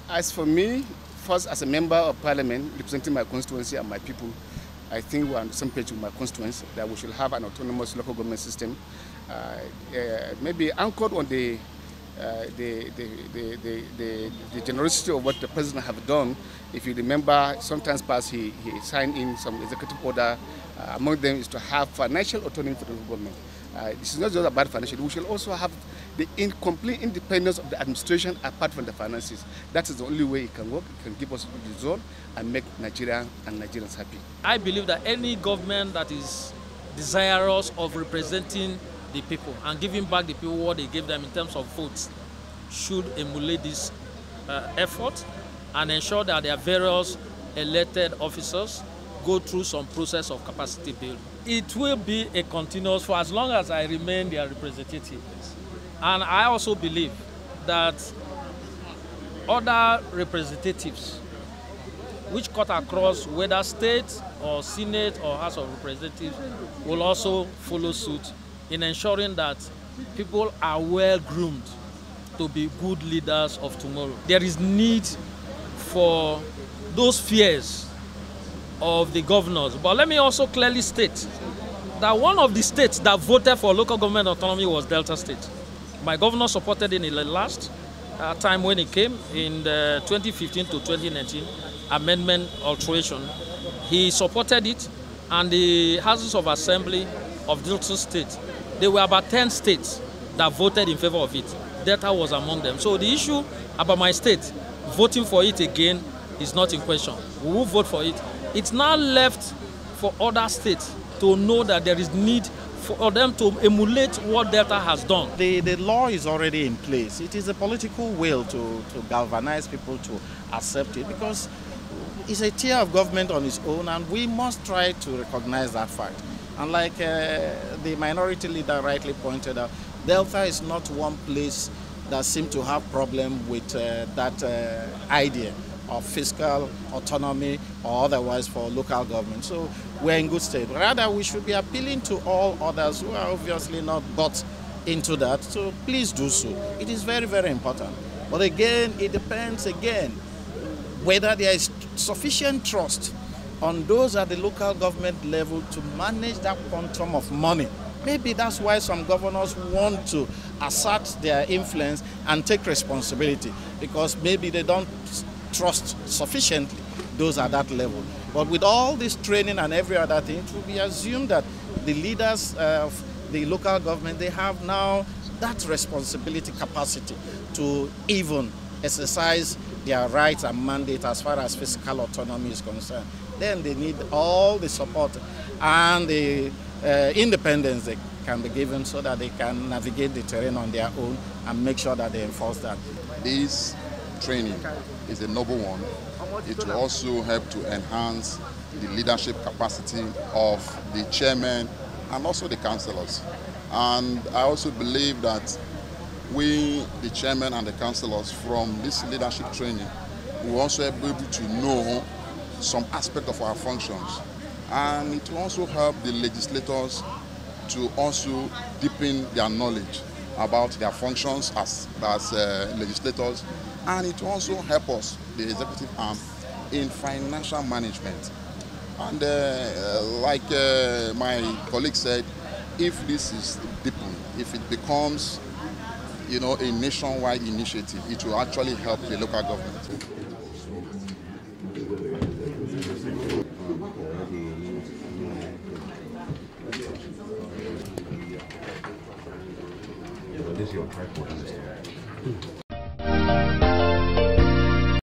As for me, first as a member of parliament representing my constituency and my people, I think we're on the same page with my constituents that we should have an autonomous local government system, maybe anchored on the generosity of what the president have done. If you remember, sometimes past he signed in some executive order. Among them is to have financial autonomy for the local government. This is not just about financial. We should also have the complete independence of the administration apart from the finances. That is the only way it can work. It can give us result and make Nigeria and Nigerians happy. I believe that any government that is desirous of representing the people and giving back the people what they gave them in terms of votes should emulate this effort and ensure that their various elected officers go through some process of capacity building. It will be a continuous for as long as I remain their representative. And I also believe that other representatives which cut across whether state or senate or House of Representatives will also follow suit in ensuring that people are well groomed to be good leaders of tomorrow. There is need for those fears of the governors. But let me also clearly state that one of the states that voted for local government autonomy was Delta State. My governor supported it in the last time when it came in the 2015 to 2019 amendment alteration. He supported it, and the Houses of Assembly of Delta State, there were about 10 states that voted in favor of it. Delta was among them. So the issue about my state voting for it again is not in question. We will vote for it. It's now left for other states to know that there is need for them to emulate what Delta has done. The law is already in place. It is a political will to galvanize people to accept it, because it's a tier of government on its own, and we must try to recognize that fact. And like the minority leader rightly pointed out, Delta is not one place that seems to have problem with that idea of fiscal autonomy or otherwise for local government. So we're in good state. Rather, we should be appealing to all others who are obviously not bought into that. So please do so. It is very, very important. But again, it depends again whether there is sufficient trust on those at the local government level to manage that quantum of money. Maybe that's why some governors want to assert their influence and take responsibility, because maybe they don't trust sufficiently those at that level. But with all this training and every other thing, it will be assumed that the leaders of the local government, they have now that responsibility capacity to even exercise their rights and mandate as far as fiscal autonomy is concerned. Then they need all the support and the independence they can be given so that they can navigate the terrain on their own and make sure that they enforce that. This training is a noble one. It will also help to enhance the leadership capacity of the chairman and also the councillors. And I also believe that we, the chairman and the councillors, from this leadership training, will also be able to know some aspect of our functions. And it will also help the legislators to also deepen their knowledge about their functions as legislators. And it will also help us, the executive arm, in financial management. And like my colleague said, if this is deepened, if it becomes, a nationwide initiative, it will actually help the local government. This is your